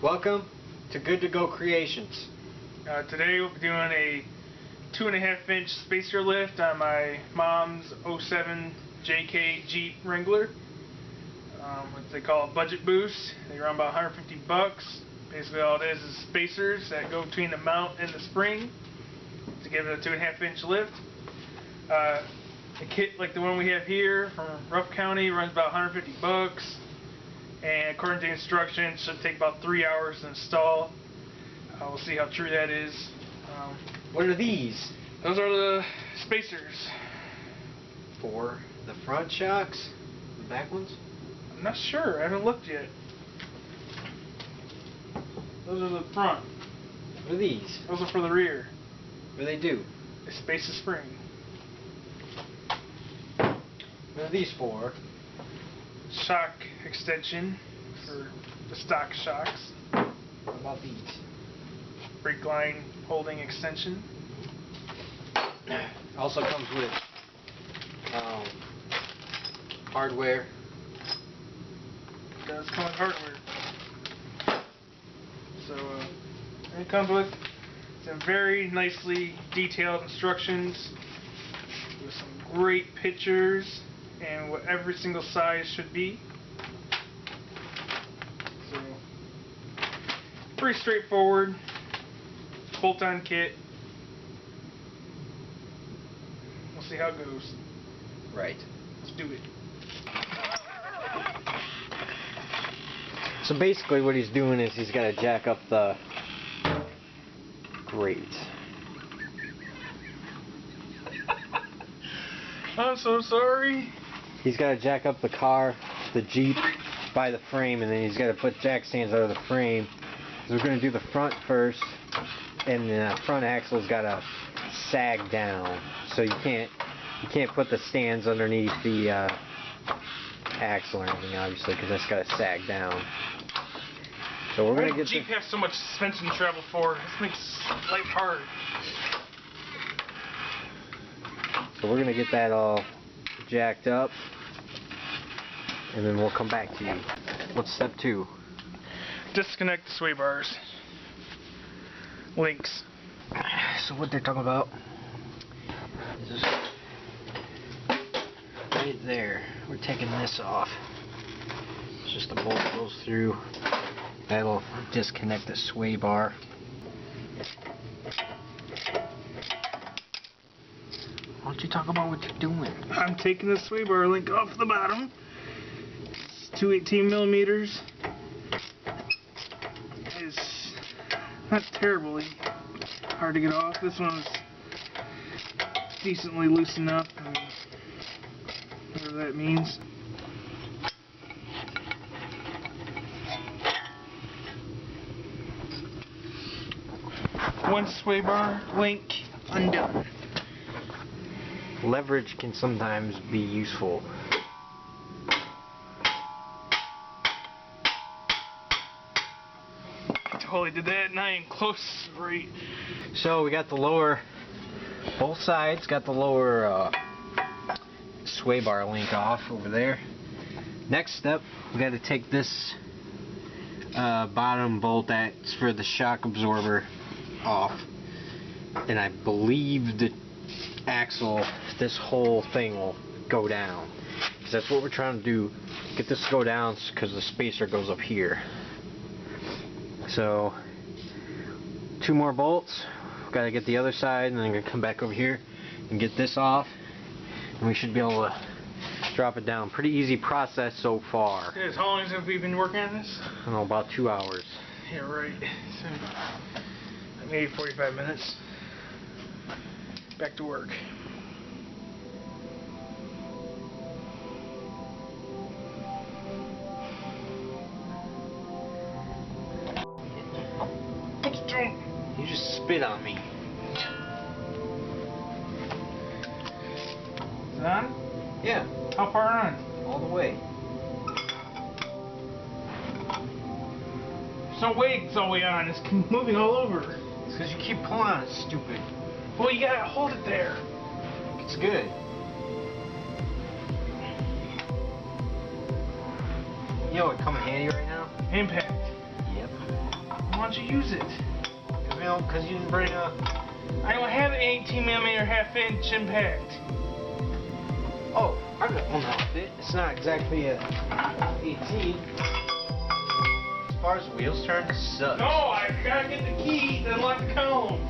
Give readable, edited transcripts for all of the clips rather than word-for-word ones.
Welcome to Good to Go Creations. Today we'll be doing a 2.5-inch spacer lift on my mom's 07 JK Jeep Wrangler. What they call a budget boost. They run about $150. Basically all it is spacers that go between the mount and the spring to give it a 2.5-inch lift. A kit like the one we have here from Ruff County runs about $150. And according to the instructions, it should take about 3 hours to install. We'll see how true that is. What are these? Those are the spacers. For the front shocks? The back ones? I'm not sure. I haven't looked yet. Those are the front. What are these? Those are for the rear. What do they do? They space the spring. What are these for? Shock extension for the stock shocks. What about these? Brake line holding extension. Also comes with hardware. It does come with hardware. So it comes with some very nicely detailed instructions with some great pictures and what every single size should be. So pretty straightforward. Bolt-on kit. We'll see how it goes. Right. Let's do it. So basically what he's doing is he's got to jack up the grate. I'm so sorry. He's got to jack up the car, the Jeep, by the frame, and then he's got to put jack stands out of the frame. So we're going to do the front first, and the front axle's got to sag down. So you can't put the stands underneath the axle or anything, obviously, because that's got to sag down. So we're going to get Jeep has so much suspension to travel for. This makes life hard. So we're going to get that all jacked up, and then we'll come back to you. What's step 2? Disconnect the sway bars. Links. So what they're talking about is this right there. We're taking this off. It's just a bolt that goes through. That'll disconnect the sway bar. Why don't you talk about what you're doing? I'm taking the sway bar link off the bottom. It's 218 millimeters. It's not terribly hard to get off. This one's decently loosened up, and whatever that means. One sway bar link undone. Leverage can sometimes be useful. Totally did that, and I am close right. So we got the lower, both sides got the lower sway bar link off over there. Next step, we got to take this bottom bolt that's for the shock absorber off, and I believe the axle, this whole thing will go down, because that's what we're trying to do, get this to go down, because the spacer goes up here. So 2 more bolts, we've got to get the other side, and then I'm going to come back over here and get this off, and we should be able to drop it down. Pretty easy process so far. Yes, how long have we been working on this? I don't know, about 2 hours. Yeah, right. So, maybe 45 minutes. Back to work. You just spit on me. Is it on? Yeah. How far on? All the way. There's no way it's all the way on. It's moving all over. It's because you keep pulling on it, stupid. Well, you gotta hold it there. It's good. You know what would come in handy right now? Impact. Yep. don't you use it? Because you didn't bring a... I don't have an 18mm half-inch impact. Oh, I got one outfit. It's not exactly a 18. As far as wheels turn, it sucks. No, I gotta get the key to unlock the cone.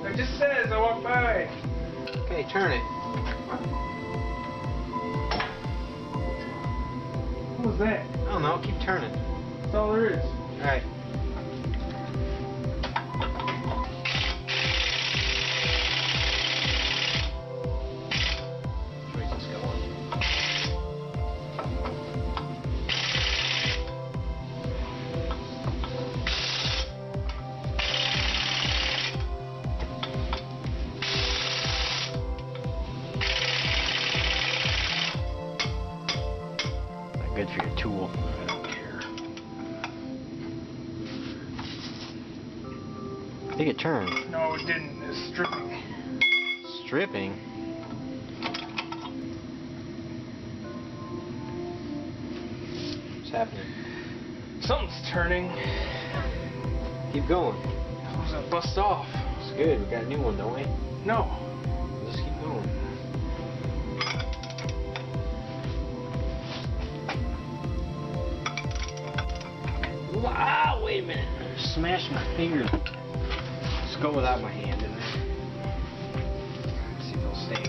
It just says I walk by. Okay, turn it. What was that? I don't know, keep turning. That's all there is. Alright. Good for your tool. I don't care. I think it turned. No, it didn't. It's stripping. Stripping? What's happening? Something's turning. Keep going. It was gonna bust off. It's good. We got a new one, don't we? No. Let's keep going. Wow, wait a minute. I smashed my fingers. Let's go without my hand in there. See if it'll stay.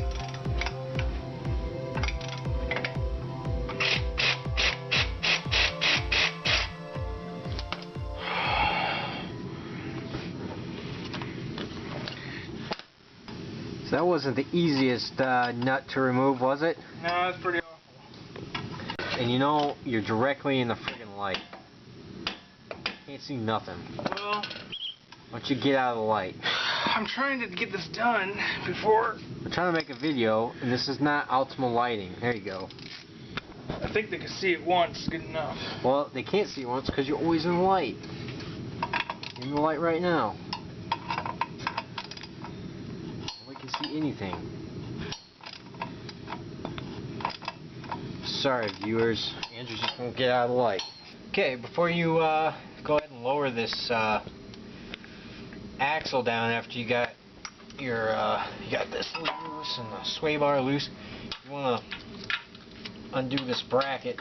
So that wasn't the easiest nut to remove, was it? No, that's pretty awful. And you know, you're directly in the friggin' light. Can't see nothing. Well, why don't you get out of the light? I'm trying to get this done before... We're trying to make a video, and this is not optimal lighting. There you go. I think they can see it once, good enough. Well, they can't see it once because you're always in the light. You're in the light right now. Nobody can see anything. Sorry, viewers. Andrew just won't get out of the light. Okay, before you go ahead and lower this axle down after you got your you got this loose and the sway bar loose, you want to undo this bracket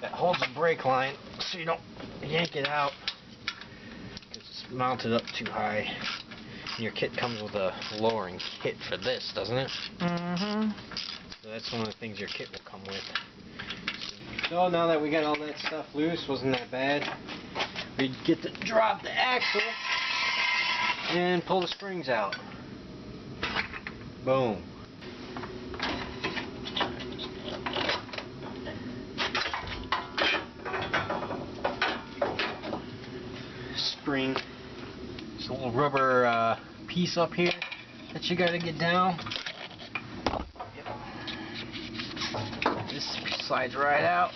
that holds the brake line so you don't yank it out because it's mounted up too high. And your kit comes with a lowering kit for this, doesn't it? Mm-hmm. So that's one of the things your kit will come with. So now that we got all that stuff loose, wasn't that bad. We get to drop the axle and pull the springs out. Boom. Spring. There's a little rubber piece up here that you gotta get down. This slides right out,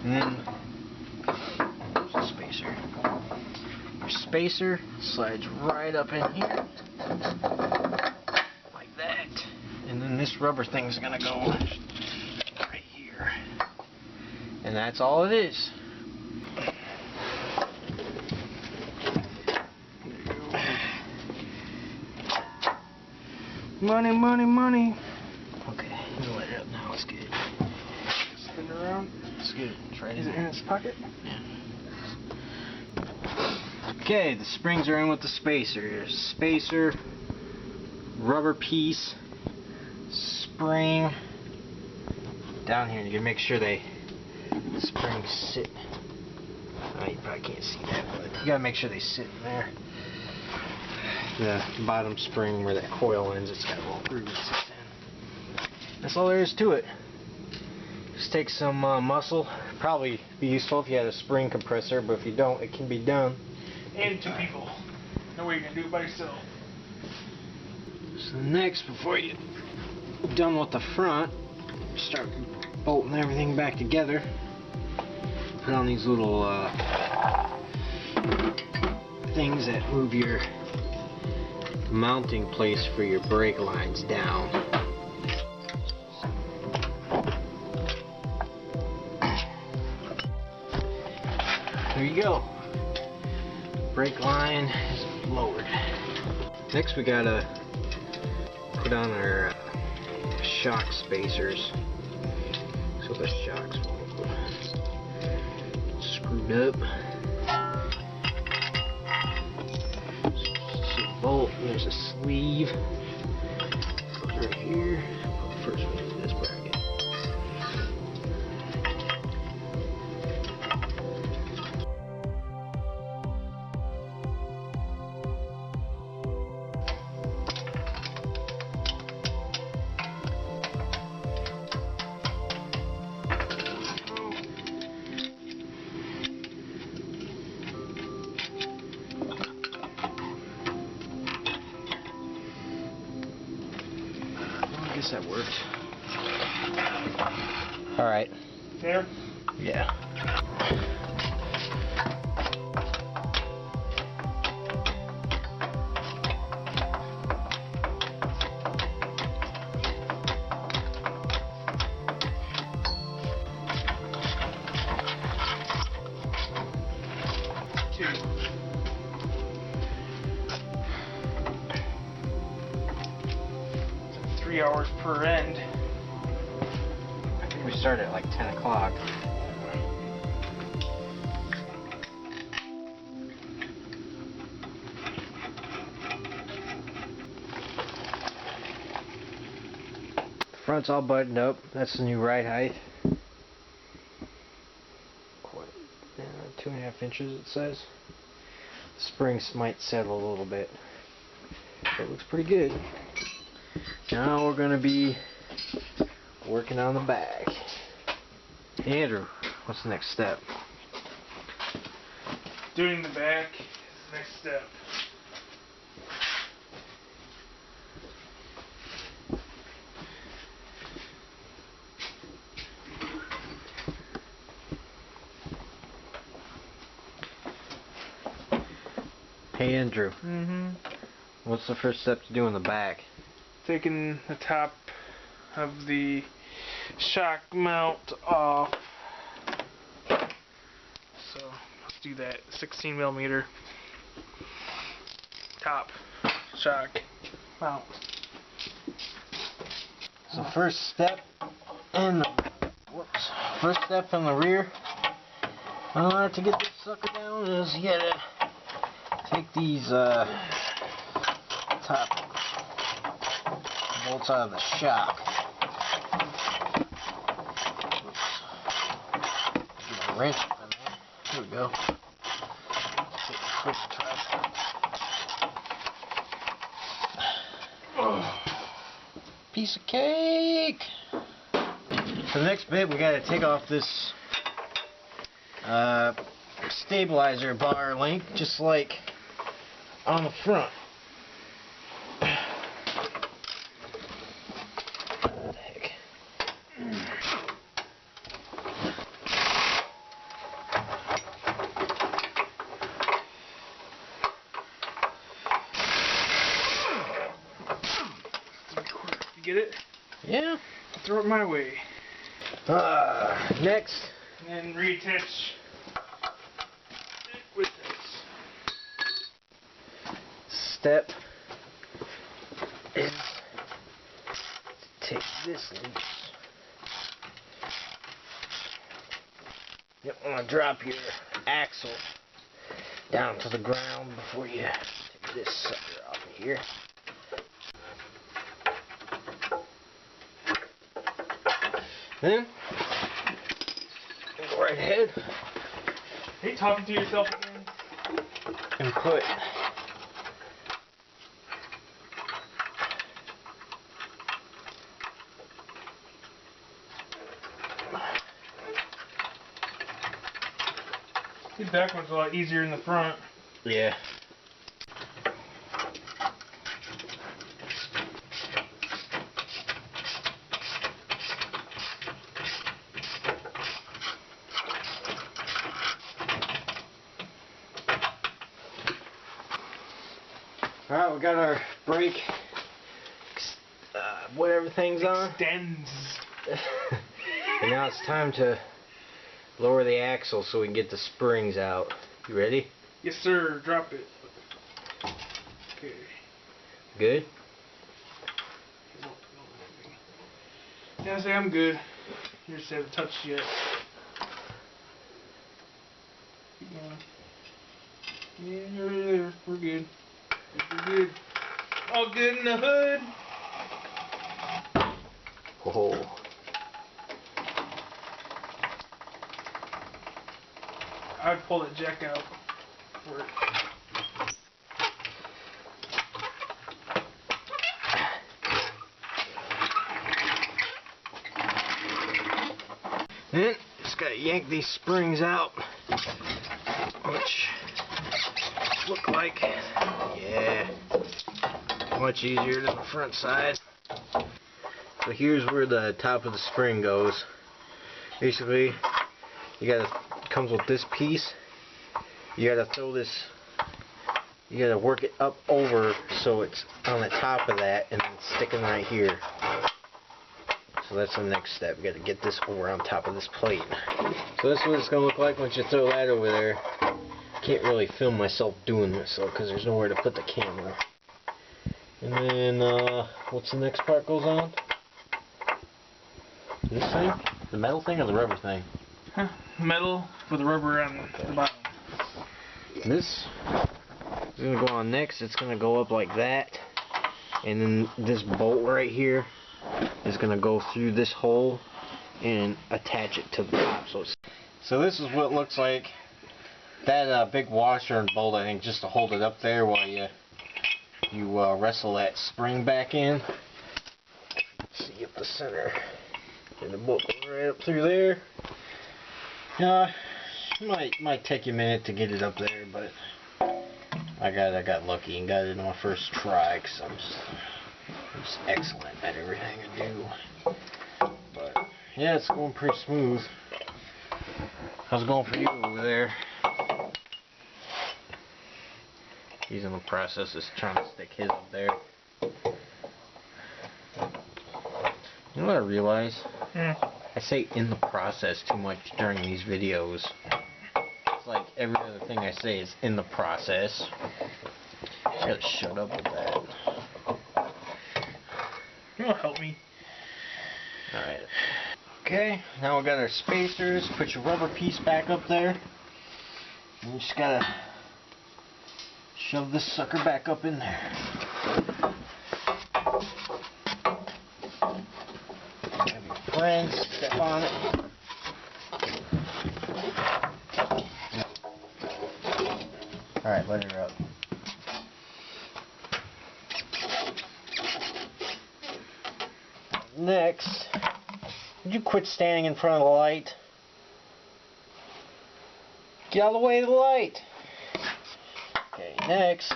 and then there's a spacer. Your spacer slides right up in here, like that, and then this rubber thing's gonna go right here, and that's all it is. Money, money, money. Okay, you let it up now. It's good. Spin around. It's good. It's right Is it in its pocket? Yeah. Okay, the springs are in with the spacer. Here's spacer, rubber piece, spring. Down here, you gotta make sure the springs sit. Oh, you probably can't see that, but you gotta make sure they sit in there. The bottom spring where that coil ends, it's got a little groove that sits in. That's all there is to it. Just take some muscle. Probably be useful if you had a spring compressor, but if you don't, it can be done. And two people. No way you can do it by yourself. So next, before you get done with the front, start bolting everything back together. Put on these little things that move your mounting place for your brake lines down. There you go. brake line is lowered. Next we gotta put on our shock spacers so the shocks won't go screwed up. So bolt, there's a sleeve. Goes right here. First we'll do this bracket. I guess that works. Alright. There? Yeah. Two. 3 hours per end. I think we started at like 10 o'clock. Front's all buttoned up. That's the new ride height. 2.5 inches it says. The springs might settle a little bit. But it looks pretty good. Now we're going to be working on the back. Andrew, what's the next step? Doing the back is the next step. Hey Andrew, Mm-hmm. what's the first step to do in the back? Taking the top of the shock mount off. So let's do that. 16 millimeter top shock mount. So first step in the rear to get this sucker down is you gotta take these top bolts out of the shock. Get a wrench up in there. Here we go. Take the quick try. Piece of cake. For the next bit, we gotta take off this stabilizer bar link, just like on the front. What the heck? You get it? Yeah. Throw it my way. Next. And then reattach it with this. Step is to take this loose. You want to drop your axle down to the ground before you take this sucker off of here. Then go right ahead. Are you talking to yourself again? And put The back one's a lot easier than the front. yeah. Alright, we got our brake, whatever thing's on. Extends. And now it's time to lower the axle so we can get the springs out. You ready? Yes, sir. Drop it. Okay. Good? Yeah, I say I'm good. You just haven't touched yet. Keep going. Yeah, right there. We're good. We're good. All good in the hood. Oh. I'd pull that jack out for it. Then just gotta yank these springs out, which look like, yeah, much easier than the front side. So here's where the top of the spring goes. Basically, you gotta, it comes with this piece. You gotta throw this, you gotta work it up over so it's on the top of that and then sticking right here. So that's the next step. You got to get this over on top of this plate. So this is what it's going to look like once you throw that over there. Can't really film myself doing this though because there's nowhere to put the camera. And then what's the next part goes on? This thing? The metal thing or the rubber thing? Huh. Metal with the rubber on the bottom. This is going to go on next. It's going to go up like that. And then this bolt right here is going to go through this hole and attach it to the top. So this is what it looks like. That big washer and bolt, I think, just to hold it up there while you wrestle that spring back in. Let's see up the center. And the bolt goes right up through there. Might take you a minute to get it up there, but I got lucky and got it on my first try because I'm just excellent at everything I do. But yeah, it's going pretty smooth. How's it going for you over there? He's in the process of trying to stick his up there. You know what I realize? I say in the process too much during these videos. It's like every other thing I say is in the process. I gotta shut up with that. You'll help me. Alright. Okay, now we got our spacers. Put your rubber piece back up there. And you just gotta shove this sucker back up in there. Have your friends step on it. Alright, let her up. Next, would you quit standing in front of the light? Get out of the way of the light. Okay, next,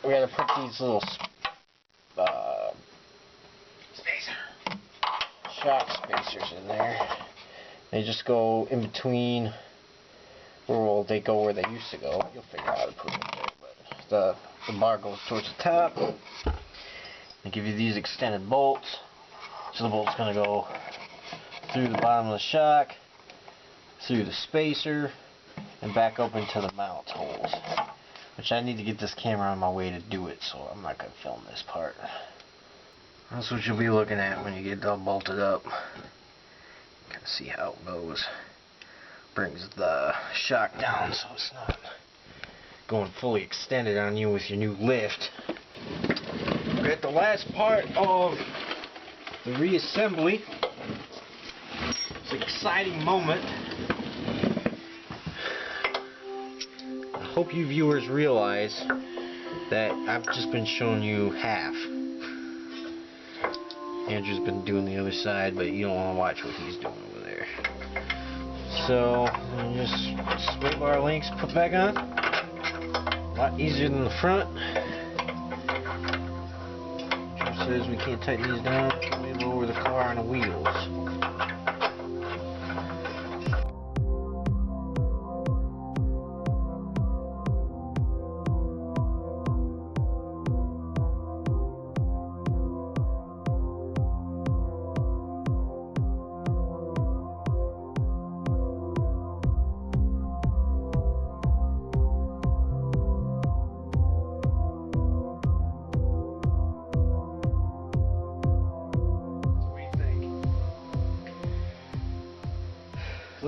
we gotta put these little shock spacers in there. They just go in between, or they go where they used to go. You'll figure out how to put them there, but the bar goes towards the top. They give you these extended bolts. So the bolt's going to go through the bottom of the shock, through the spacer, and back up into the mount holes. Which I need to get this camera on my way to do it, so I'm not going to film this part. That's what you'll be looking at when you get it all bolted up. Kind of see how it goes. Brings the shock down so it's not going fully extended on you with your new lift. We're at the last part of the reassembly. It's an exciting moment. I hope you viewers realize that I've just been showing you half. Andrew's been doing the other side, but you don't want to watch what he's doing over there. So, just sway bar links put back on. A lot easier than the front. Says we can't tighten these down, we lower the car on the wheels.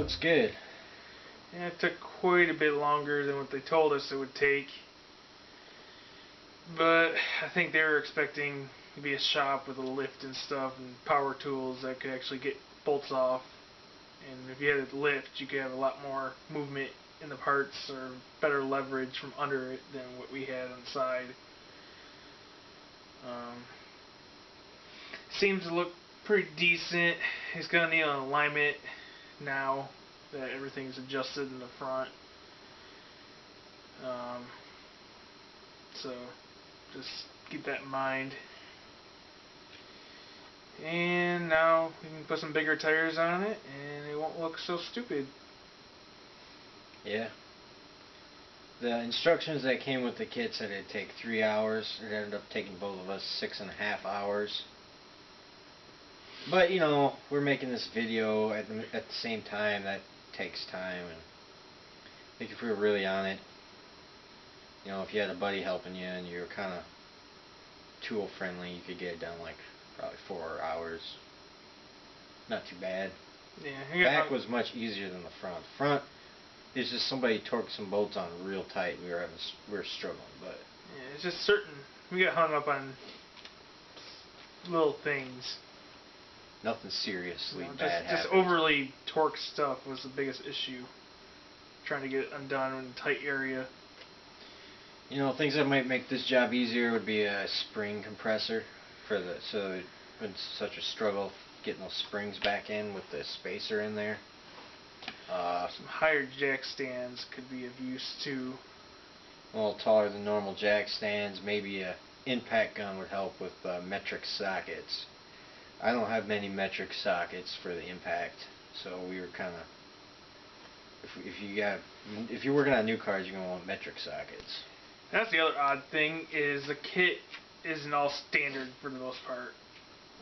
looks good. Yeah, it took quite a bit longer than what they told us it would take. But I think they were expecting to be a shop with a lift and stuff and power tools that could actually get bolts off. And if you had a lift, you could have a lot more movement in the parts or better leverage from under it than what we had on the side. Seems to look pretty decent. It's gonna need an alignment now that everything's adjusted in the front. So just keep that in mind. And now we can put some bigger tires on it and it won't look so stupid. Yeah. The instructions that came with the kit said it'd take 3 hours. It ended up taking both of us 6.5 hours. But, you know, we're making this video at the same time. That takes time. And I think if we were really on it, you know, if you had a buddy helping you and you were kind of tool friendly, you could get it done like probably 4 hours. Not too bad. Yeah. Back was much easier than the front. Front, it's just somebody torqued some bolts on real tight. We were struggling, but yeah, it's just certain. We got hung up on little things. nothing seriously You know, bad just happened. overly torqued stuff was the biggest issue. Trying to get it undone in a tight area. You know, things that might make this job easier would be a spring compressor so it's such a struggle getting those springs back in with the spacer in there. Some higher jack stands could be of use too. A little taller than normal jack stands. Maybe a impact gun would help with metric sockets. I don't have many metric sockets for the impact, so we were kind of. If you're working on new cars, you're gonna want metric sockets. That's the other odd thing is the kit isn't all standard for the most part,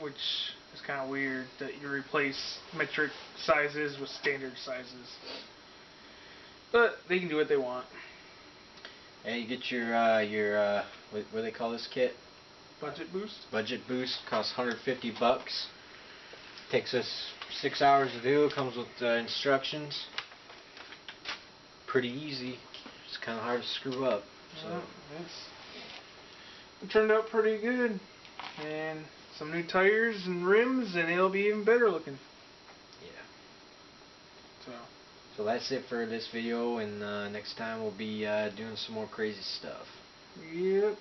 which is kind of weird that you replace metric sizes with standard sizes. But they can do what they want. And you get your what do they call this kit? Budget boost. Budget boost costs $150. Takes us 6 hours to do. It comes with instructions. Pretty easy. It's kind of hard to screw up. So It turned out pretty good, and some new tires and rims, and it'll be even better looking. Yeah. So that's it for this video, and next time we'll be doing some more crazy stuff. Yep.